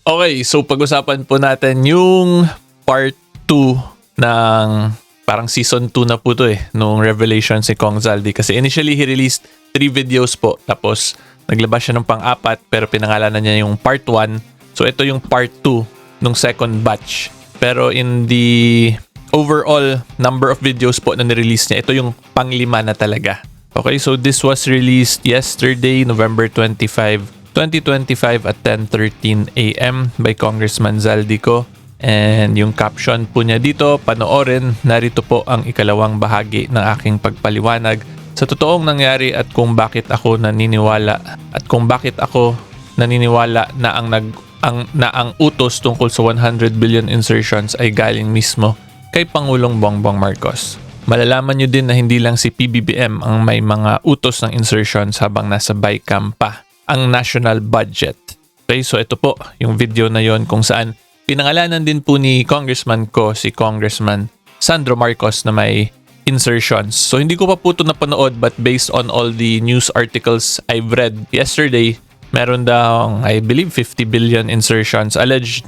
Okay, so pag-usapan po natin yung part 2 ng parang season 2 na po to nung Revelation si Kong Zaldi. Kasi initially, he released 3 videos po. Tapos, naglabas siya ng pang-apat pero pinangalanan niya yung part 1. So, ito yung part 2 nung second batch. Pero in the overall number of videos po na nirelease niya, ito yung pang-5 na talaga. Okay, so this was released yesterday, November 25, 2025 at 10:13 a.m. by Congressman Zaldico. And yung caption po niya dito, panoorin, narito po ang ikalawang bahagi ng aking pagpaliwanag sa totoong nangyari at kung bakit ako naniniwala na ang utos tungkol sa 100 billion insertions ay galing mismo kay Pangulong Bongbong Marcos. Malalaman nyo din na hindi lang si PBBM ang may mga utos ng insertions habang nasa BICAM pa ang national budget. Okay, so ito po yung video na yon kung saan pinangalanan din po ni congressman ko si Congressman Sandro Marcos na may insertions. So hindi ko pa po ito napanood but based on all the news articles I've read yesterday, meron daw I believe 50 billion insertions, alleged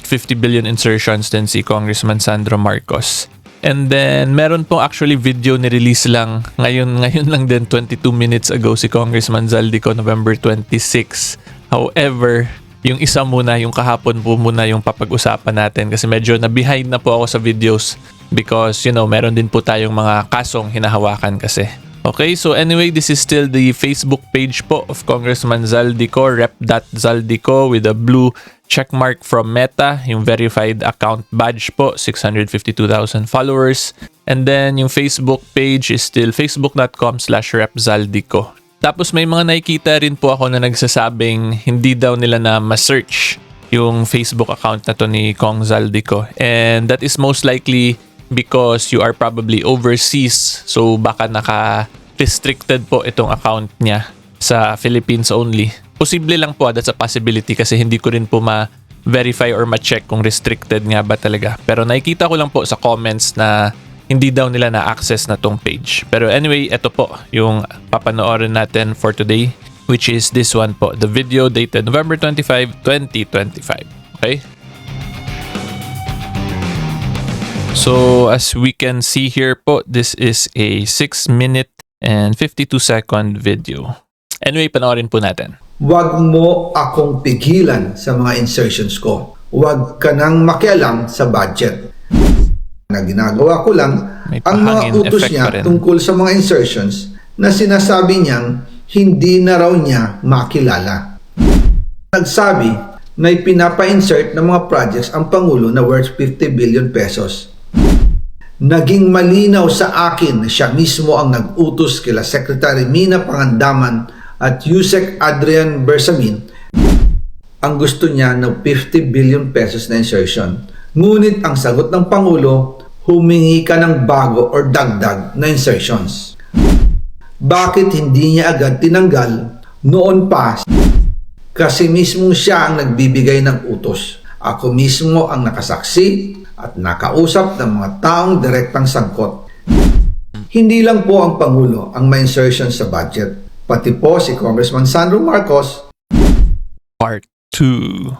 50 billion insertions din si Congressman Sandro Marcos. And then, meron pong actually video ni-release lang ngayon lang din 22 minutes ago si Congressman Zaldico, November 26. However, yung isa muna, yung kahapon po muna yung papag-usapan natin kasi medyo na-behind na po ako sa videos because, meron din po tayong mga kasong hinahawakan kasi. Okay, so anyway, this is still the Facebook page po of Congressman Zaldico, rep.zaldico with a blue checkmark from Meta, yung verified account badge po, 652,000 followers. And then yung Facebook page is still facebook.com/repzaldico. Tapos may mga nakikita rin po ako na nagsasabing hindi daw nila na ma-search yung Facebook account na to ni Kong Zaldico. And that is most likely because you are probably overseas. So baka naka-restricted po itong account niya sa Philippines only. Posible lang po, that's a possibility kasi hindi ko rin po ma-verify or ma-check kung restricted nga ba talaga. Pero nakikita ko lang po sa comments na hindi daw nila na-access na tong page. Pero anyway, ito po yung papanoorin natin for today, which is this one po. The video dated November 25, 2025. Okay? So, as we can see here po, this is a 6-minute and 52-second video. Anyway, panoorin po natin. Huwag mo akong pigilan sa mga insertions ko. Huwag ka nang makialam sa budget. Na ginagawa ko lang ang mga utos niya tungkol sa mga insertions na sinasabi niyang hindi na raw niya makilala. Nagsabi na ipinapa-insert ng mga projects ang Pangulo na worth 50 billion pesos. Naging malinaw sa akin na siya mismo ang nag-utos kila Secretary Mina Pangandaman at Yusek Adrian Bersamin ang gusto niya ng 50 billion pesos na insertion. Ngunit ang sagot ng Pangulo, humingi ka ng bago or dagdag na insertions. Bakit hindi niya agad tinanggal noon pa? Kasi mismo siya ang nagbibigay ng utos. Ako mismo ang nakasaksi at nakausap ng mga taong direktang sangkot. Hindi lang po ang Pangulo ang may insertion sa budget. Pati po si Congressman Sandro Marcos. Part 2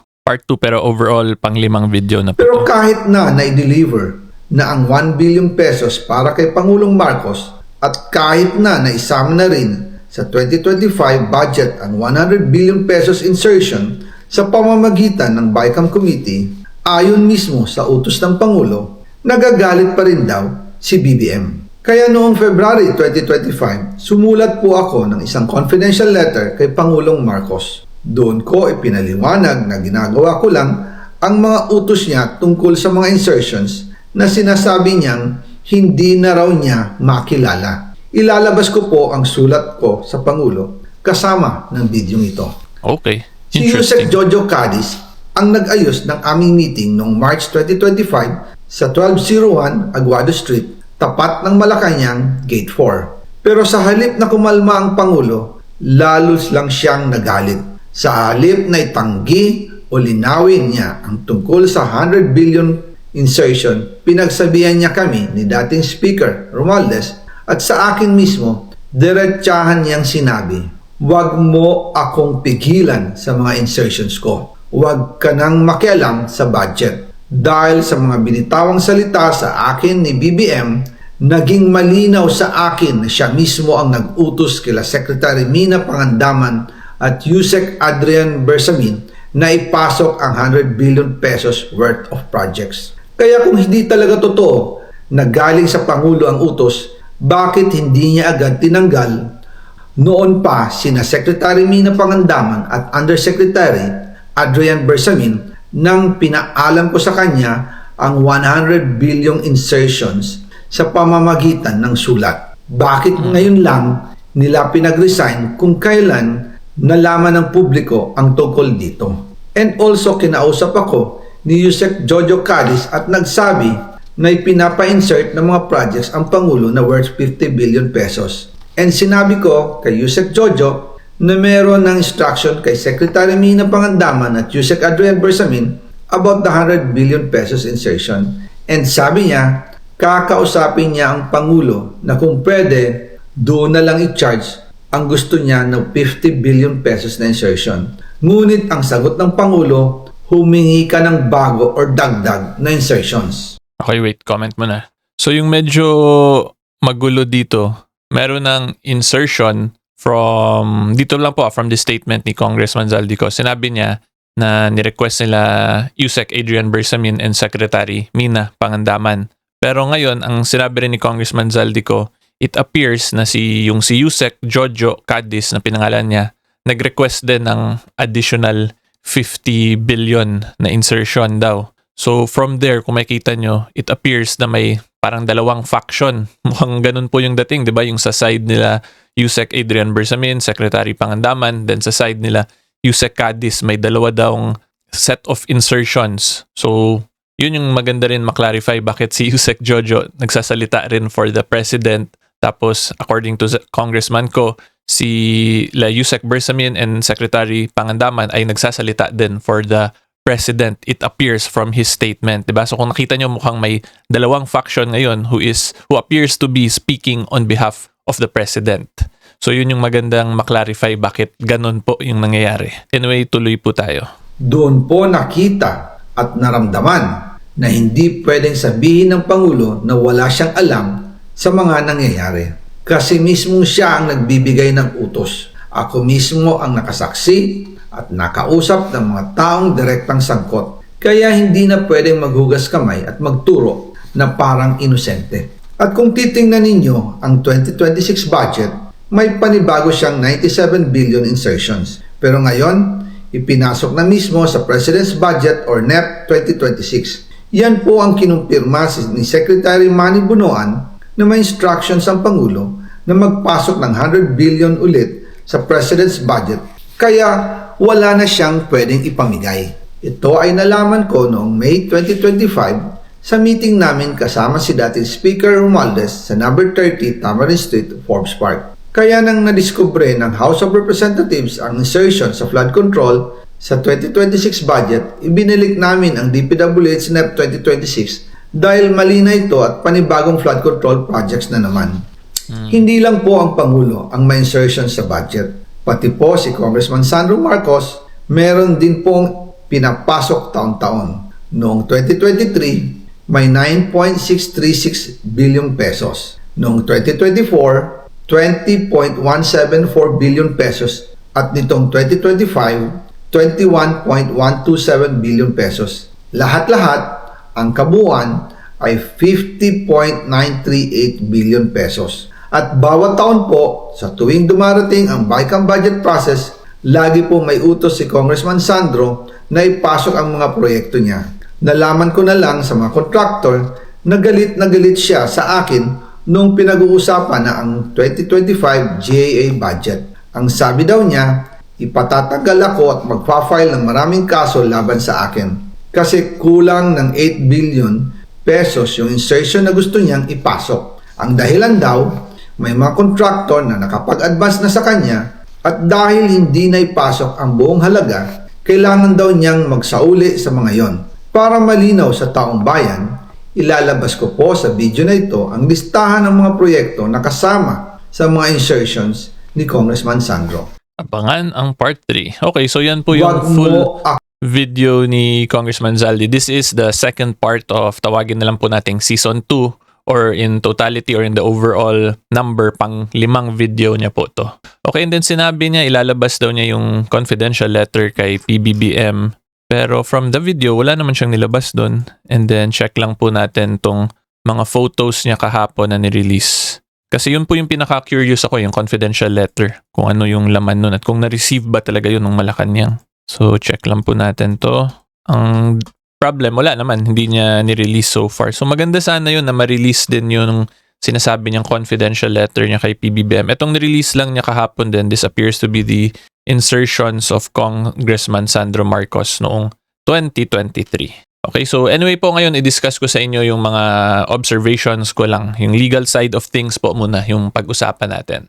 pero overall pang-5 video na po. Pero kahit na i-deliver na ang 1 billion pesos para kay Pangulong Marcos at kahit na naisama na rin sa 2025 budget ang 100 billion pesos insertion sa pamamagitan ng BICAM Committee, ayon mismo sa utos ng Pangulo, nagagalit pa rin daw si BBM. Kaya noong February 2025, sumulat po ako ng isang confidential letter kay Pangulong Marcos. Doon ko ipinaliwanag na ginagawa ko lang ang mga utos niya tungkol sa mga insertions na sinasabi niyang hindi na raw niya makilala. Ilalabas ko po ang sulat ko sa Pangulo kasama ng video ito. Okay. Si Yusek Jojo Cadiz ang nag-ayos ng aming meeting noong March 2025 sa 1201 Aguado Street, tapat ng Malacanang, Gate 4. Pero sa halip na kumalma ang Pangulo, lalos lang siyang nagalit. Sa halip na itanggi o linawin niya ang tungkol sa 100 billion insertion, pinagsabihan niya kami ni dating Speaker Romualdez at sa akin mismo, diretsahan niyang sinabi, "Huwag mo akong pigilan sa mga insertions ko. huwag ka nang makialam sa budget. Dahil sa mga binitawang salita sa akin ni BBM, naging malinaw sa akin na siya mismo ang nag-utos kila Secretary Mina Pangandaman at Yusek Adrian Bersamin na ipasok ang 100 billion pesos worth of projects. Kaya kung hindi talaga totoo na galing sa Pangulo ang utos, bakit hindi niya agad tinanggal noon pa sina Secretary Mina Pangandaman at Undersecretary Adrian Bersamin nang pinaalam ko sa kanya ang 100 billion insertions sa pamamagitan ng sulat? Bakit ngayon lang nila pinag-resign kung kailan nalaman ng publiko ang tungkol dito? And also kinausap ako ni Yusek Jojo Cadiz at nagsabi na ipinapa-insert ng mga projects ang Pangulo na worth 50 billion pesos. And sinabi ko kay Yusek Jojo na meron ng instruction kay Secretary Mina Pangandaman at Yusek Adrian Bersamin about the 100 billion pesos insertion. And sabi niya, kakausapin niya ang Pangulo na kung pwede, doon na lang i-charge ang gusto niya ng 50 billion pesos na insertion. Ngunit ang sagot ng Pangulo, humingi ka ng bago or dagdag na insertions. Okay, wait. Comment mo na. So yung medyo magulo dito, meron ng insertion from the statement ni Congressman Zaldico. Sinabi niya na nirequest nila Yusek Adrian Bersamin and Secretary Mina Pangandaman. Pero ngayon, ang sinabi rin ni Congressman Zaldico, it appears na si Yusek Jojo Cadiz na pinangalan niya, nag-request din ng additional 50 billion na insertion daw. So from there, kung makita nyo, it appears na may parang dalawang faction. Mukhang ganun po yung dating, di ba? Yung sa side nila, Yusek Adrian Bersamin, Secretary Pangandaman, then sa side nila, Yusek Cadiz, may dalawa dawang set of insertions. So, yun yung maganda rin maklarify bakit si Yusek Jojo nagsasalita rin for the President. Tapos, according to Congressman ko, si Yusek Bersamin and Secretary Pangandaman ay nagsasalita din for the President. It appears from his statement, diba? So kung nakita nyo, mukhang may dalawang faction ngayon who appears to be speaking on behalf of the President. So yun yung magandang maklarify bakit ganun po yung nangyayari. Anyway, tuloy po tayo. Doon po nakita at naramdaman na hindi pwedeng sabihin ng Pangulo na wala siyang alam sa mga nangyayari. Kasi mismo siya ang nagbibigay ng utos. Ako mismo ang nakasaksi at nakausap ng mga taong direktang sangkot. Kaya hindi na pwedeng maghugas kamay at magturo na parang inosente. At kung titingnan ninyo ang 2026 budget, may panibago siyang 97 billion insertions. Pero ngayon, ipinasok na mismo sa President's Budget or NEP 2026. Yan po ang kinumpirma ni Secretary Manny Bunoan na may instructions ang Pangulo na magpasok ng 100 billion ulit sa President's Budget. Kaya wala na siyang pwedeng ipamigay. Ito ay nalaman ko noong May 2025 sa meeting namin kasama si dating Speaker Romualdez sa number 30 Tamarind Street, Forbes Park. Kaya nang nadiskubre ng House of Representatives ang insertion sa flood control sa 2026 budget, ibinilik namin ang DPWH NEP 2026 dahil mali na ito at panibagong flood control projects na naman. Hindi lang po ang Pangulo ang may insertion sa budget. Pati po si Congressman Sandro Marcos, meron din pong pinapasok taon-taon. Noong 2023, may 9.636 billion pesos. Noong 2024, 20.174 billion pesos. At nitong 2025, 21.127 billion pesos. Lahat-lahat, ang kabuuan ay 50.938 billion pesos. At bawat taon po, sa tuwing dumarating ang BICAM budget process, lagi po may utos si Congressman Sandro na ipasok ang mga proyekto niya. Nalaman ko na lang sa mga contractor na galit siya sa akin nung pinag-uusapan na ang 2025 GAA budget. Ang sabi daw niya, ipatatagal ako at magpa-file ng maraming kaso laban sa akin kasi kulang ng 8 billion pesos yung insertion na gusto niyang ipasok. Ang dahilan daw, may mga contractor na nakapag-advance na sa kanya at dahil hindi na ipasok ang buong halaga, kailangan daw niyang magsauli sa mga yon. Para malinaw sa taong bayan, ilalabas ko po sa video na ito ang listahan ng mga proyekto na kasama sa mga insertions ni Congressman Sandro. Abangan ang part 3. Okay, so yan po yung Wag full mo video ni Congressman Zaldi. This is the second part of, tawagin na lang po nating season 2, or in totality or in the overall number, pang 5 video niya po to. Okay, and then sinabi niya ilalabas daw niya yung confidential letter kay PBBM. Pero from the video, wala naman siyang nilabas doon. And then check lang po natin tong mga photos niya kahapon na nirelease. Kasi yun po yung pinaka-curious ako, yung confidential letter. Kung ano yung laman nun at kung na-receive ba talaga yun ng Malacanang. So check lang po natin to. Ang problem, wala naman. Hindi niya ni-release so far. So maganda sana yun na ma-release din yung sinasabi niyang confidential letter niya kay PBBM. Itong ni-release lang niya kahapon din. This appears to be the insertions of Congressman Sandro Marcos noong 2023. Okay, so anyway po ngayon i-discuss ko sa inyo yung mga observations ko lang. Yung legal side of things po muna yung pag-usapan natin.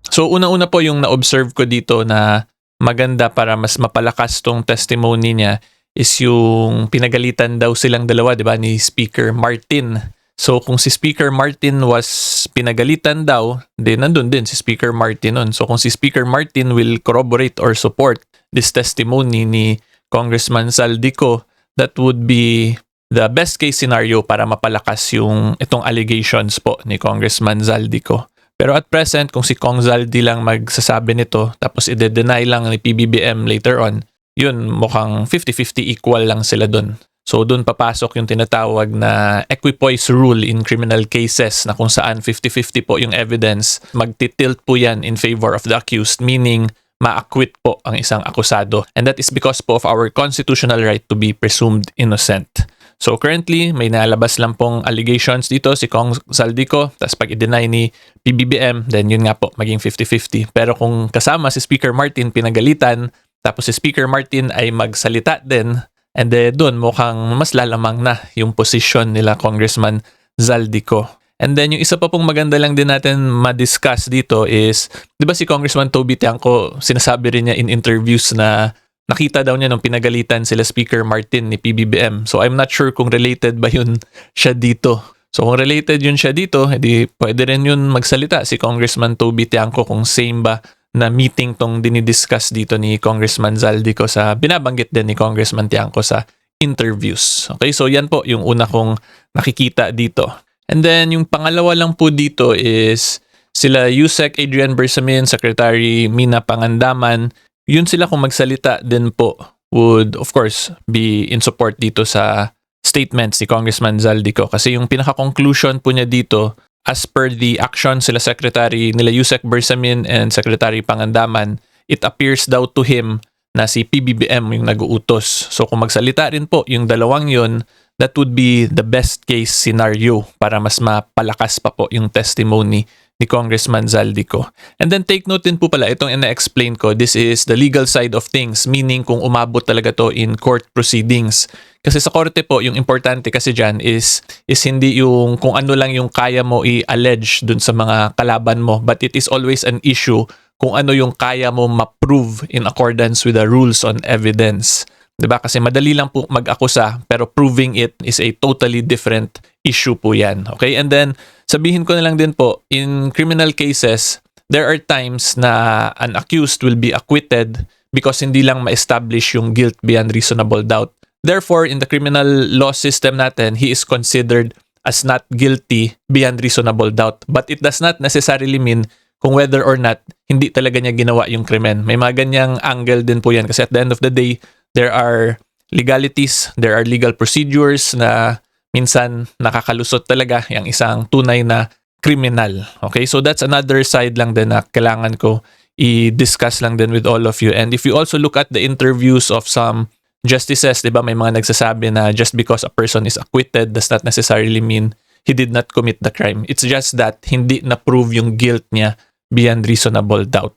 So una-una po yung na-observe ko dito na maganda para mas mapalakas tong testimony niya is yung pinagalitan daw silang dalawa, di ba, ni Speaker Martin. So kung si Speaker Martin was pinagalitan daw, then nandun din si Speaker Martin nun. So kung si Speaker Martin will corroborate or support this testimony ni Congressman Zaldico, that would be the best case scenario para mapalakas yung itong allegations po ni Congressman Zaldico. Pero at present, kung si Kong Zaldi lang magsasabi nito tapos i-deny lang ni PBBM later on, yun mukhang 50-50 equal lang sila dun. So dun papasok yung tinatawag na equipoise rule in criminal cases na kung saan 50-50 po yung evidence, magtitilt po yan in favor of the accused, meaning ma-acquit po ang isang akusado. And that is because po of our constitutional right to be presumed innocent. So currently, may nalabas lang pong allegations dito si Kong Zaldico, tapos pag i-deny ni PBBM, then yun nga po, maging 50-50. Pero kung kasama si Speaker Martin pinagalitan, tapos si Speaker Martin ay magsalita din, and then doon mukhang mas lalamang na yung position nila Congressman Zaldico. And then yung isa pa pong maganda lang din natin ma-discuss dito is, di ba si Congressman Toby Tiangco, sinasabi rin niya in interviews na nakita daw niya nung pinagalitan sila Speaker Martin ni PBBM. So I'm not sure kung related ba yun siya dito. So kung related yun siya dito, edi pwede rin yun magsalita si Congressman Toby Tiangco kung same ba na meeting tong dinidiscuss dito ni Congressman Zaldico sa binabanggit din ni Congressman Tiangco sa interviews. Okay, so yan po yung una kong nakikita dito. And then yung pangalawa lang po dito is sila Yusek Adrian Bersamin, Secretary Mina Pangandaman. Yun sila kung magsalita din po would of course be in support dito sa statements ni Congressman Zaldico. Kasi yung pinaka-conclusion po niya dito, as per the action sila Secretary nila Yusek Bersamin and Secretary Pangandaman, it appears daw to him na si PBBM yung nag-uutos. So kung magsalita rin po yung dalawang yun, that would be the best case scenario para mas mapalakas pa po yung testimony ni Congressman Zaldico. And then take note din po pala, itong ina-explain ko, this is the legal side of things, meaning kung umabot talaga to in court proceedings. Kasi sa korte po, yung importante kasi dyan is hindi yung kung ano lang yung kaya mo i-allege dun sa mga kalaban mo, but it is always an issue kung ano yung kaya mo ma-prove in accordance with the rules on evidence. Diba? Kasi madali lang po mag-akusa, pero proving it is a totally different issue po yan. Okay? And then, sabihin ko na lang din po, in criminal cases, there are times na an accused will be acquitted because hindi lang ma-establish yung guilt beyond reasonable doubt. Therefore, in the criminal law system natin, he is considered as not guilty beyond reasonable doubt. But it does not necessarily mean kung whether or not hindi talaga niya ginawa yung krimen. May mga ganyang angle din po yan kasi at the end of the day, there are legalities, there are legal procedures na minsan nakakalusot talaga yung isang tunay na criminal. Okay, so that's another side lang din na kailangan ko i-discuss lang din with all of you. And if you also look at the interviews of some justices, di ba may mga nagsasabi na just because a person is acquitted does not necessarily mean he did not commit the crime. It's just that hindi na-prove yung guilt niya beyond reasonable doubt.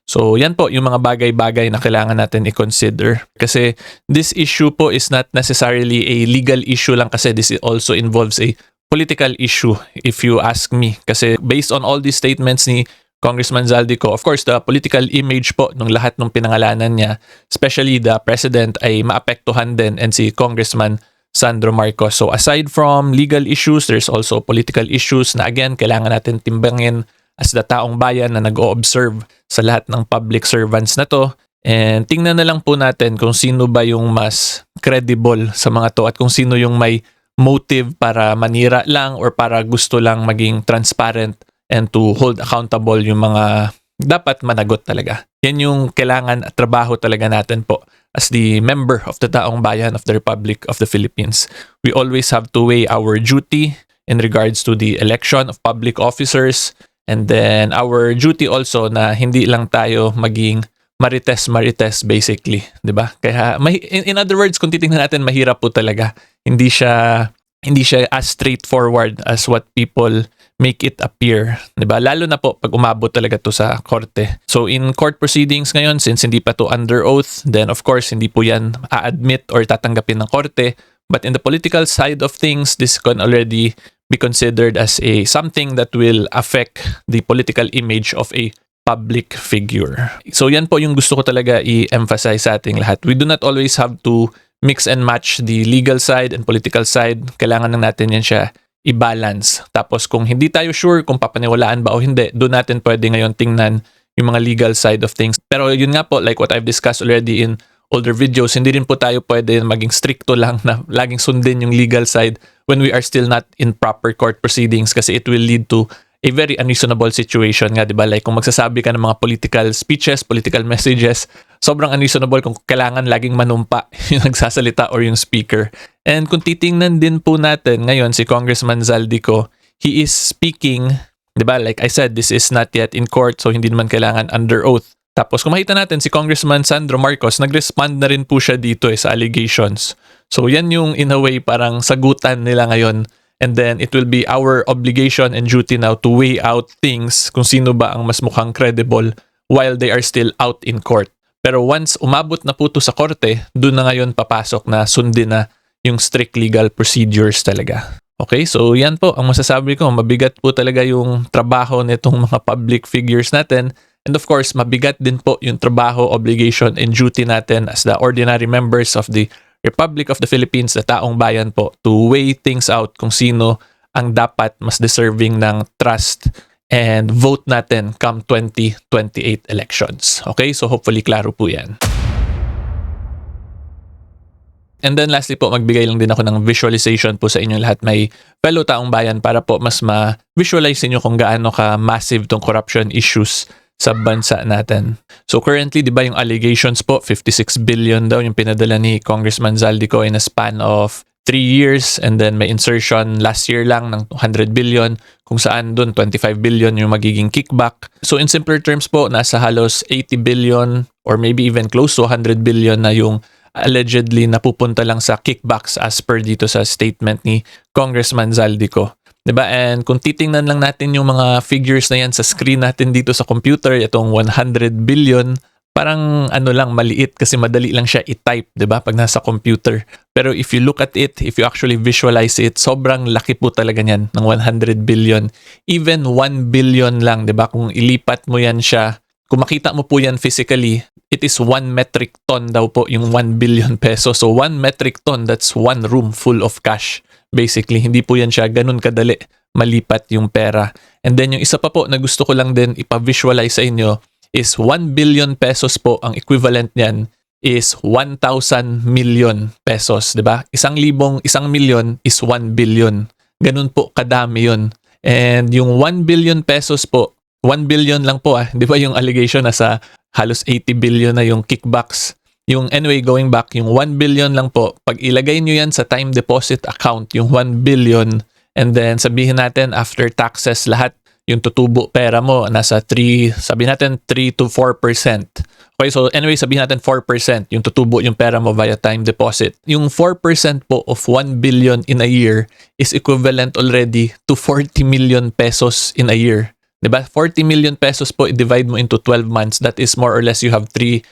So yan po yung mga bagay-bagay na kailangan natin i-consider. Kasi this issue po is not necessarily a legal issue lang kasi this also involves a political issue if you ask me. Kasi based on all these statements ni Congressman Zaldico, of course, the political image po ng lahat ng pinangalanan niya, especially the president, ay maapektuhan din and si Congressman Sandro Marcos. So aside from legal issues, there's also political issues na again, kailangan natin timbangin as the taong bayan na nag-o-observe sa lahat ng public servants na to. And tingnan na lang po natin kung sino ba yung mas credible sa mga to at kung sino yung may motive para manira lang or para gusto lang maging transparent and to hold accountable yung mga dapat managot talaga. Yan yung kailangan at trabaho talaga natin po as the member of the taong bayan of the Republic of the Philippines. We always have to weigh our duty in regards to the election of public officers and then our duty also na hindi lang tayo maging marites basically, 'di ba? Kaya in other words, kung titingnan natin, mahirap po talaga. Hindi siya as straightforward as what people make it appear, 'di ba? Lalo na po pag umabot talaga to sa korte. So in court proceedings ngayon, since hindi pa to under oath, then of course hindi po yan a-admit or tatanggapin ng korte. But in the political side of things, this can already be considered as something that will affect the political image of a public figure. So yan po yung gusto ko talaga i-emphasize sa ating lahat. We do not always have to mix and match the legal side and political side. Kailangan lang natin yan siya i-balance. Tapos kung hindi tayo sure kung papaniwalaan ba o hindi, doon natin pwede ngayon tingnan yung mga legal side of things. Pero yun nga po, like what I've discussed already in older videos, hindi rin po tayo pwede maging stricto lang na laging sundin yung legal side when we are still not in proper court proceedings kasi it will lead to a very unreasonable situation nga, di ba? Like kung magsasabi ka ng mga political speeches, political messages, sobrang unreasonable kung kailangan laging manumpa yung nagsasalita or yung speaker. And kung titingnan din po natin ngayon si Congressman Zaldico, he is speaking, di ba? Like I said, this is not yet in court so hindi naman kailangan under oath. Tapos kung makita natin si Congressman Sandro Marcos, nag-respond na rin po siya dito sa allegations. So yan yung in a way parang sagutan nila ngayon. And then it will be our obligation and duty now to weigh out things kung sino ba ang mas mukhang credible while they are still out in court. Pero once umabot na po ito sa korte, doon na ngayon papasok na sundin na yung strict legal procedures talaga. Okay, so yan po ang masasabi ko. Mabigat po talaga yung trabaho nitong mga public figures natin. And of course, mabigat din po yung trabaho, obligation, and duty natin as the ordinary members of the Republic of the Philippines, na taong bayan po, to weigh things out kung sino ang dapat mas deserving ng trust and vote natin come 2028 elections. Okay, so hopefully klaro po yan. And then lastly po, magbigay lang din ako ng visualization po sa inyong lahat, may fellow taong bayan, para po mas ma-visualize niyo kung gaano ka-massive tong corruption issues sa bansa natin. So currently, di ba yung allegations po, 56 billion daw yung pinadala ni Congressman Zaldico in a span of 3 years, and then may insertion last year lang ng 100 billion kung saan dun 25 billion yung magiging kickback. So in simpler terms po, nasa halos 80 billion or maybe even close to 100 billion na yung allegedly napupunta lang sa kickbacks as per dito sa statement ni Congressman Zaldico. Diba? And kung titingnan lang natin yung mga figures na yan sa screen natin dito sa computer, itong 100 billion, parang ano lang, maliit kasi madali lang siya i-type, diba? Pag nasa computer. Pero if you look at it, if you actually visualize it, sobrang laki po talaga niyan ng 100 billion. Even 1 billion lang, diba? Kung ilipat mo yan siya, kung makita mo po yan physically, it is 1 metric ton daw po yung 1 billion pesos. So 1 metric ton, that's 1 room full of cash. Basically, hindi po yan siya ganun kadali malipat yung pera. And then yung isa pa po na gusto ko lang din ipa-visualize sa inyo is 1 billion pesos po, ang equivalent niyan is 1,000 million pesos, 'di ba? 1,000,000, 1 million is 1 billion. Ganun po kadami yun. And yung 1 billion pesos po, 1 billion lang po 'di ba yung allegation na sa halos 80 billion na yung kickbacks. Yung anyway, going back, yung 1 billion lang po, pag ilagay nyo yan sa time deposit account, yung 1 billion, and then sabihin natin after taxes lahat, yung tutubo pera mo, nasa 3, sabihin natin 3 to 4%. Okay, so anyway, sabihin natin 4%, yung tutubo yung pera mo via time deposit. Yung 4% po of 1 billion in a year is equivalent already to 40 million pesos in a year. Diba? 40 million pesos po, i-divide mo into 12 months, that is more or less you have 3.3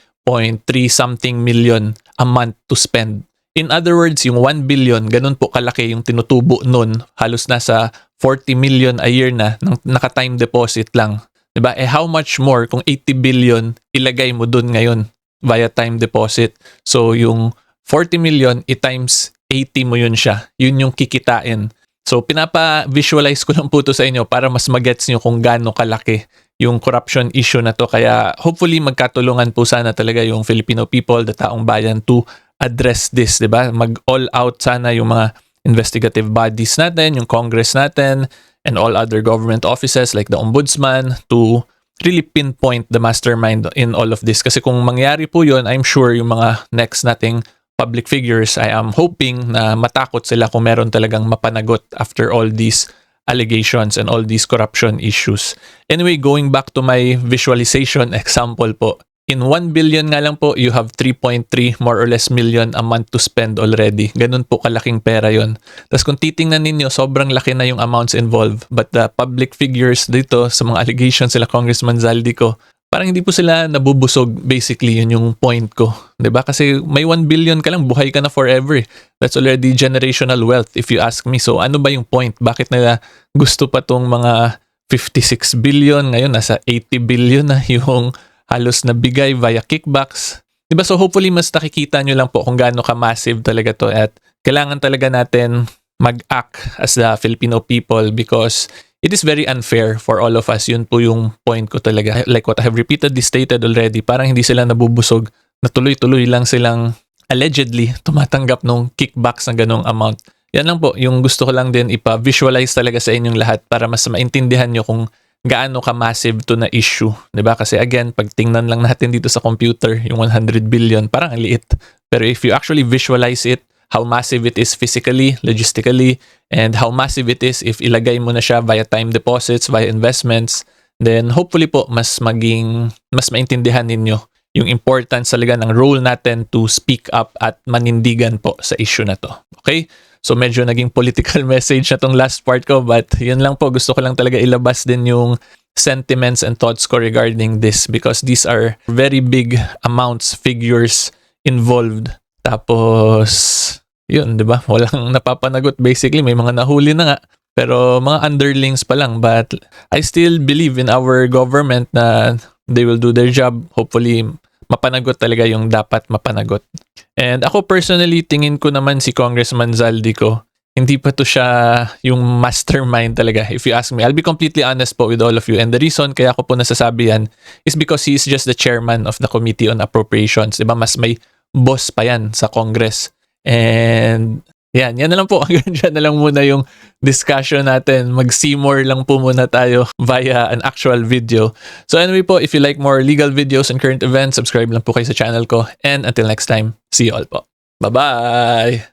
something million a month to spend. In other words, yung 1 billion, ganun po kalaki yung tinutubo nun, halos nasa 40 million a year na, naka-time deposit lang. Diba? How much more kung 80 billion ilagay mo dun ngayon via time deposit? So, yung 40 million, i-times 80 mo yun siya. Yun yung kikitain. So, pinapa-visualize ko lang po ito sa inyo para mas magets nyo kung gaano kalaki yung corruption issue na to. Kaya hopefully magkatulungan po sana talaga yung Filipino people, the taong bayan, to address this, di ba? Mag all out sana yung mga investigative bodies natin, yung Congress natin, and all other government offices like the Ombudsman to really pinpoint the mastermind in all of this. Kasi kung mangyari po yun, I'm sure yung mga next nating public figures, I am hoping na matakot sila kung meron talagang mapanagot after all these allegations and all these corruption issues. Anyway, going back to my visualization example po, in 1 billion nga lang po, you have 3.3 more or less million a month to spend already. Ganun po kalaking pera yon. Tapos kung titingnan ninyo, sobrang laki na yung amounts involved. But the public figures dito sa mga allegations sila Congressman Zaldico, parang hindi po sila nabubusog. Basically, yun yung point ko. 'Di ba? Kasi may 1 billion ka lang, buhay ka na forever. That's already generational wealth if you ask me. So ano ba yung point? Bakit nila gusto pa tong mga 56 billion? Ngayon, nasa 80 billion na yung halos nabigay via kickbacks. Diba? So hopefully mas nakikita nyo lang po kung gaano ka-massive talaga to at kailangan talaga natin mag-act as the Filipino people because it is very unfair for all of us. Yun po yung point ko talaga. Like what I have repeatedly stated already, parang hindi sila nabubusog na tuloy-tuloy lang silang allegedly tumatanggap ng kickbacks na ganong amount. Yan lang po, yung gusto ko lang din ipa-visualize talaga sa inyong lahat para mas maintindihan nyo kung gaano ka-massive to na issue. 'Di ba? Kasi again, pag tingnan lang natin dito sa computer, yung 100 billion, parang ang liit. Pero if you actually visualize it, how massive it is physically, logistically, and how massive it is if ilagay mo na siya via time deposits, via investments, then hopefully po mas maintindihan ninyo yung importance talaga ng role natin to speak up at manindigan po sa issue na to. Okay? So medyo naging political message na tong last part ko, but yun lang po, gusto ko lang talaga ilabas din yung sentiments and thoughts ko regarding this because these are very big amounts, figures involved. Tapos, yun, di ba? Walang napapanagot basically, may mga nahuli na nga. Pero mga underlings pa lang, but I still believe in our government na they will do their job. Hopefully, mapanagot talaga yung dapat mapanagot. And ako personally, tingin ko naman si Congressman Zaldico, hindi pa to siya yung mastermind talaga. If you ask me, I'll be completely honest po with all of you. And the reason kaya ko po nasasabi yan is because he is just the chairman of the Committee on Appropriations. Diba? Mas may boss pa yan sa Congress. And yan na lang po. Hanggang dyan na lang muna yung discussion natin. Mag-see more lang po muna tayo via an actual video. So anyway po, if you like more legal videos and current events, subscribe lang po kayo sa channel ko. And until next time, see you all po. Bye-bye!